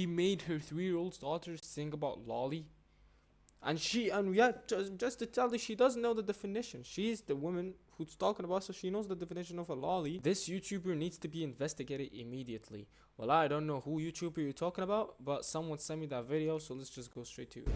He made her 3-year-old daughter sing about lolly. And yeah, just to tell you, she doesn't know the definition. She's the woman who's talking about, so she knows the definition of a lolly. This YouTuber needs to be investigated immediately. Well, I don't know who YouTuber you're talking about, but someone sent me that video, so let's just go straight to it.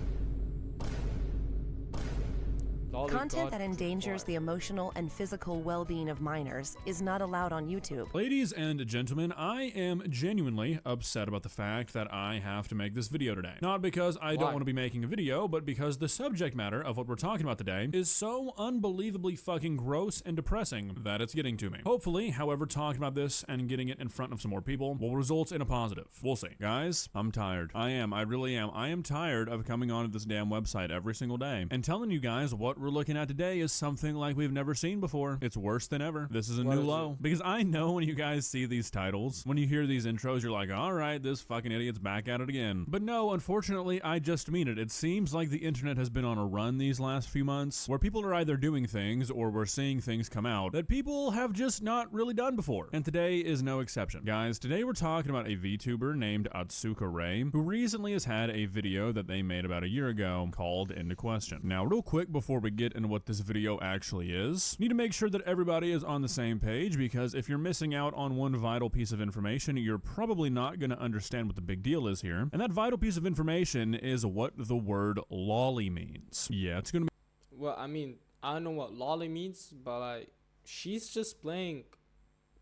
Content that endangers the emotional and physical well-being of minors is not allowed on YouTube. Ladies and gentlemen, I am genuinely upset about the fact that I have to make this video today. Not because I don't want to be making a video, but because the subject matter of what we're talking about today is so unbelievably fucking gross and depressing that it's getting to me. Hopefully, however, talking about this and getting it in front of some more people will result in a positive. We'll see. Guys, I'm tired. I really am. I am tired of coming onto this damn website every single day and telling you guys what we're looking at today is something like we've never seen before. It's worse than ever. This is a new low. Because I know when you guys see these titles, when you hear these intros, you're like, all right, this fucking idiot's back at it again. But no, unfortunately, I just mean it. It seems like the internet has been on a run these last few months where people are either doing things or we're seeing things come out that people have just not really done before. And today is no exception. Guys, today we're talking about a VTuber named Atsuka Ray, who recently has had a video that they made about a year ago called Into Question. Now, real quick before we get into what this video actually is, need to make sure that everybody is on the same page, because if you're missing out on one vital piece of information, you're probably not going to understand what the big deal is here. And that vital piece of information is what the word lolly means. Yeah, it's going to be... Well, I mean, I don't know what lolly means, but like, she's just playing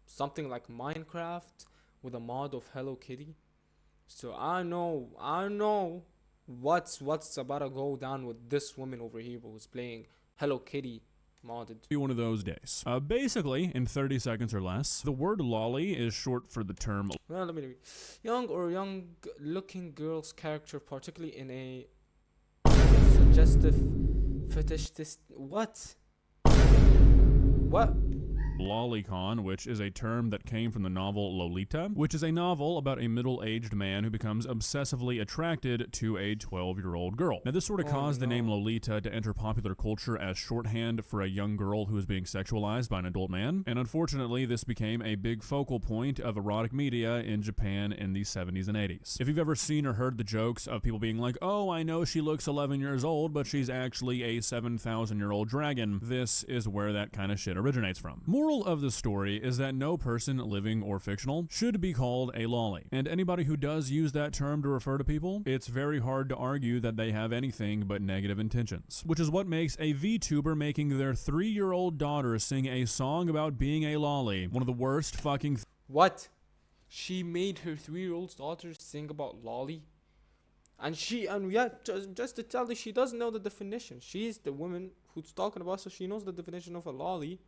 something like Minecraft with a mod of Hello Kitty. So I know what's about to go down with this woman over here who's playing Hello Kitty modded. Be one of those days. Basically, in 30 seconds or less, the word lolly is short for the term. Well, let me read. Young-looking girl's character, particularly in a suggestive fetishist. What? Lolicon, which is a term that came from the novel Lolita, which is a novel about a middle-aged man who becomes obsessively attracted to a 12-year-old girl. Now, this sort of caused the name Lolita to enter popular culture as shorthand for a young girl who is being sexualized by an adult man, and unfortunately, this became a big focal point of erotic media in Japan in the 70s and 80s. If you've ever seen or heard the jokes of people being like, oh, I know she looks 11 years old, but she's actually a 7,000-year-old dragon, this is where that kind of shit originates from. Moral of the story is that no person, living or fictional, should be called a lolly. And anybody who does use that term to refer to people, it's very hard to argue that they have anything but negative intentions. Which is what makes a VTuber making their 3-year-old daughter sing a song about being a lolly one of the worst fucking What? She made her 3-year-old daughter sing about lolly? And yeah, just to tell you, she doesn't know the definition. She's the woman who's talking about, so she knows the definition of a lolly.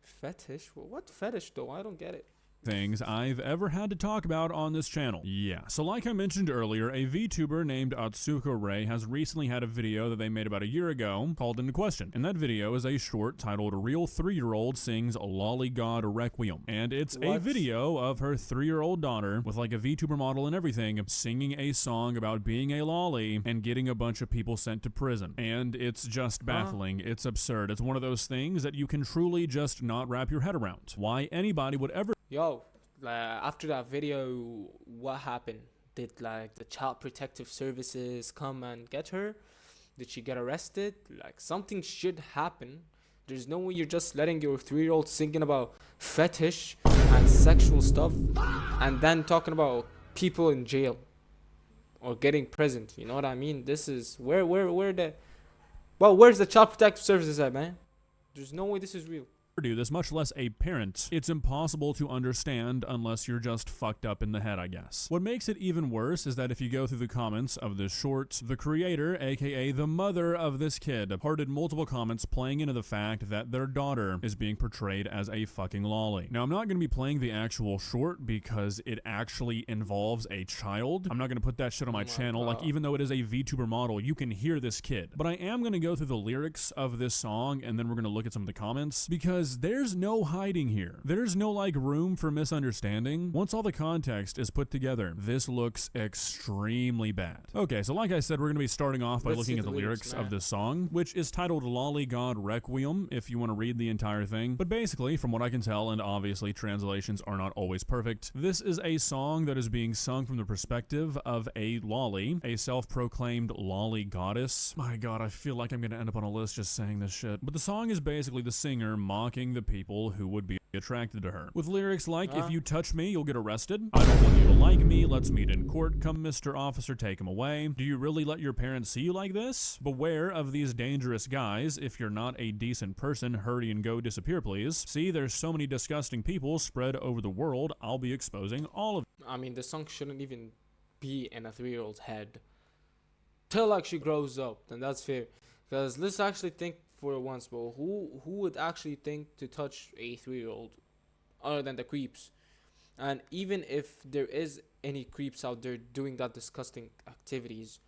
Fetish? Well, what fetish though? I don't get it. Things I've ever had to talk about on this channel. Yeah, so like I mentioned earlier, a VTuber named Atsuka Ray has recently had a video that they made about a year ago called Into Question. And that video is a short titled Real 3-Year-Old Sings Lolly God Requiem. And it's a video of her 3-year-old daughter with like a VTuber model and everything singing a song about being a lolly and getting a bunch of people sent to prison. And it's just baffling. It's absurd. It's one of those things that you can truly just not wrap your head around. Why anybody would ever... Yo, after that video, what happened? Did like the child protective services come and get her? Did she get arrested? Like, something should happen. There's no way you're just letting your 3-year-old singing about fetish and sexual stuff and then talking about people in jail or getting prisoned. You know what I mean? This is where's the child protective services at, man? There's no way this is real. Do this, much less a parent. It's impossible to understand unless you're just fucked up in the head, I guess. What makes it even worse is that if you go through the comments of this short, the creator, aka the mother of this kid, hearted multiple comments playing into the fact that their daughter is being portrayed as a fucking lolly. Now, I'm not going to be playing the actual short because it actually involves a child. I'm not going to put that shit on my channel. Like, even though it is a VTuber model, you can hear this kid. But I am going to go through the lyrics of this song and then we're going to look at some of the comments because because there's no hiding here. There's no like room for misunderstanding. Once all the context is put together, this looks extremely bad. Okay, so like I said, we're going to be starting off by Let's looking see at the the lyrics man. of this song, which is titled Lolly God Requiem, if you want to read the entire thing. But basically, from what I can tell, and obviously translations are not always perfect, this is a song that is being sung from the perspective of a lolly, a self-proclaimed lolly goddess. My god, I feel like I'm going to end up on a list just saying this shit. But the song is basically the singer mocking the people who would be attracted to her, with lyrics like, if you touch me, you'll get arrested. I don't want you to like me. Let's meet in court. Come, Mr. Officer, take him away. Do you really let your parents see you like this? Beware of these dangerous guys. If you're not a decent person, hurry and go, disappear, please. See, there's so many disgusting people spread over the world. I'll be exposing all of I mean, the song shouldn't even be in a 3-year-old's head till like she grows up. Then that's fair. Because let's actually think for once, bro. Who would actually think to touch a 3-year-old other than the creeps? And even if there is any creeps out there doing that disgusting activities,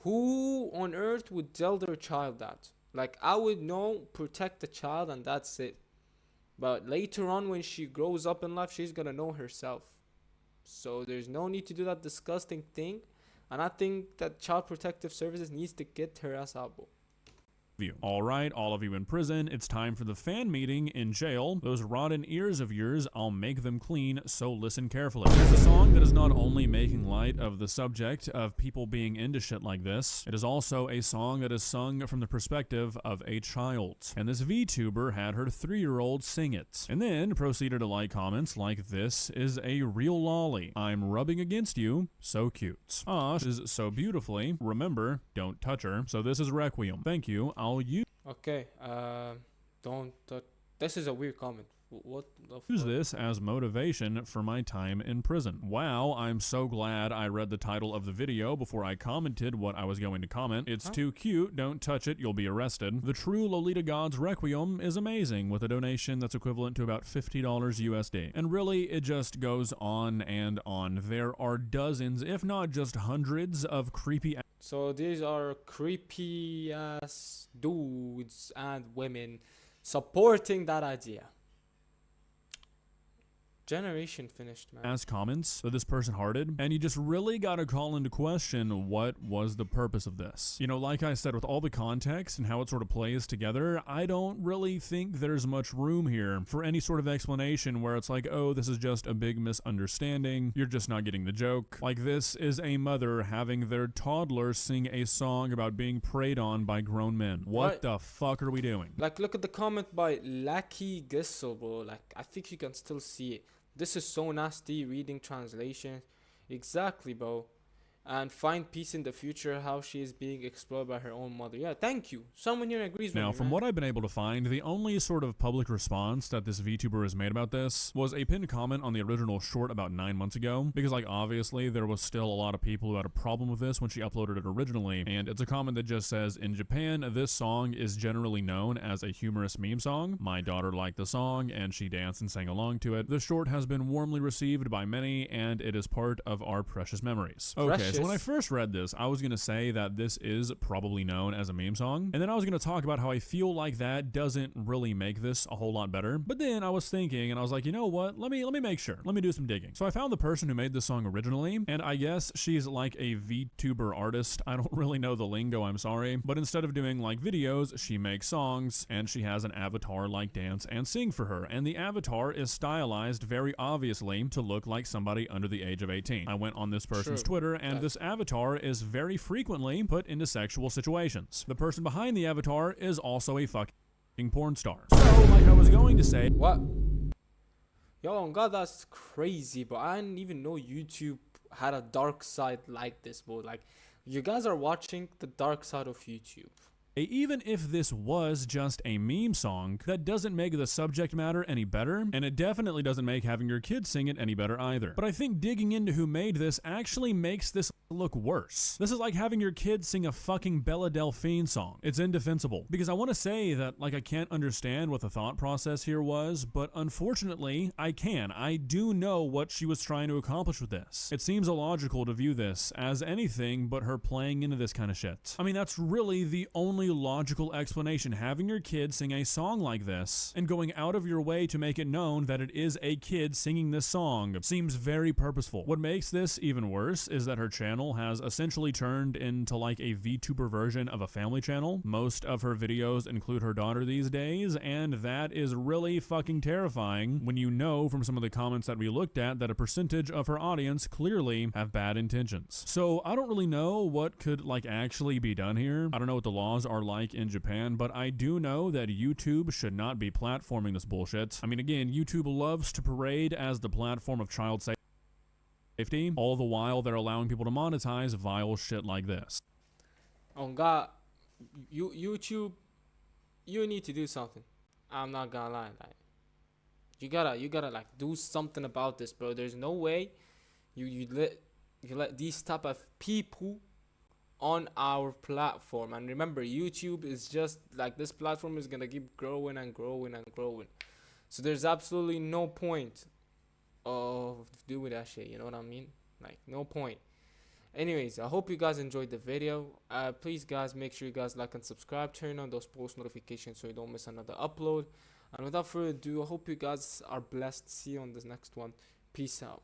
who on earth would tell their child that? Like, I would know, protect the child and that's it. But later on when she grows up in life, she's gonna know herself. So there's no need to do that disgusting thing. And I think that Child Protective Services needs to get her ass out, bro. you. All right, all of you in prison, it's time for the fan meeting in jail. Those rotten ears of yours, I'll make them clean, so listen carefully. It's a song that is not only making light of the subject of people being into shit like this, it is also a song that is sung from the perspective of a child. And this VTuber had her 3-year-old sing it, and then proceeded to like comments like, this is a real lolly. I'm rubbing against you, so cute. Ah, is so beautifully. Remember, don't touch her. So this is Requiem. Thank you. I'll Okay, don't. This is a weird comment. What the use fuck? this as motivation for my time in prison. Wow, I'm so glad I read the title of the video before I commented what I was going to comment. It's too cute, don't touch it, you'll be arrested. The true Lolita God's Requiem is amazing, with a donation that's equivalent to about $50 USD. And really, it just goes on and on. There are dozens, if not just hundreds, of creepy So these are creepy ass dudes and women supporting that idea. Generation finished, man. ass comments that this person hearted, and you just really gotta call into question what was the purpose of this. You know, like I said, with all the context and how it sort of plays together, I don't really think there's much room here for any sort of explanation where it's like, oh, this is just a big misunderstanding, you're just not getting the joke. Like, this is a mother having their toddler sing a song about being preyed on by grown men. What the fuck are we doing? Like, look at the comment by Lucky Gissel, bro. Like, I think you can still see it. This is so nasty. Reading translation. Exactly, bro. And find peace in the future, how she is being explored by her own mother. Yeah, thank you. Someone here agrees with me. Now, from what I've been able to find, the only sort of public response that this VTuber has made about this was a pinned comment on the original short about 9 months ago, because, like, obviously there was still a lot of people who had a problem with this when she uploaded it originally, and it's a comment that just says, in Japan, this song is generally known as a humorous meme song. My daughter liked the song, and she danced and sang along to it. The short has been warmly received by many, and it is part of our precious memories. Okay. So when I first read this, I was going to say that this is probably known as a meme song, and then I was going to talk about how I feel like that doesn't really make this a whole lot better. But then I was thinking, and I was like, you know what? Let me make sure. Let me do some digging. So I found the person who made this song originally, and I guess she's like a VTuber artist. I don't really know the lingo, I'm sorry. But instead of doing like videos, she makes songs, and she has an avatar like dance and sing for her. And the avatar is stylized very obviously to look like somebody under the age of 18. I went on this person's Twitter, and this avatar is very frequently put into sexual situations. The person behind the avatar is also a fucking porn star. So, like I was going to say... What? Yo, on God, that's crazy, bro. I didn't even know YouTube had a dark side like this, bro. Like, you guys are watching the dark side of YouTube. Even if this was just a meme song, that doesn't make the subject matter any better, and it definitely doesn't make having your kids sing it any better either. But I think digging into who made this actually makes this look worse. This is like having your kids sing a fucking Bella Delphine song. It's indefensible. Because I want to say that, like, I can't understand what the thought process here was, but unfortunately, I can. I do know what she was trying to accomplish with this. It seems illogical to view this as anything but her playing into this kind of shit. I mean, that's really the only only logical explanation. Having your kid sing a song like this and going out of your way to make it known that it is a kid singing this song seems very purposeful. What makes this even worse is that her channel has essentially turned into like a VTuber version of a family channel. Most of her videos include her daughter these days, and that is really fucking terrifying when you know from some of the comments that we looked at that a percentage of her audience clearly have bad intentions. So I don't really know what could like actually be done here. I don't know what the laws are like in Japan, but I do know that YouTube should not be platforming this bullshit. I mean, again, YouTube loves to parade as the platform of child safety, all the while they're allowing people to monetize vile shit like this. On God, YouTube, you need to do something. I'm not gonna lie, like you gotta like do something about this, bro. There's no way you let these type of people on our platform. And remember, YouTube is just like, this platform is gonna keep growing and growing and growing. So there's absolutely no point of doing that shit. You know what I mean? Like, no point. Anyways, I hope you guys enjoyed the video. Please guys, make sure you guys like and subscribe, turn on those post notifications so you don't miss another upload. And without further ado, I hope you guys are blessed. See you on the next one. Peace out.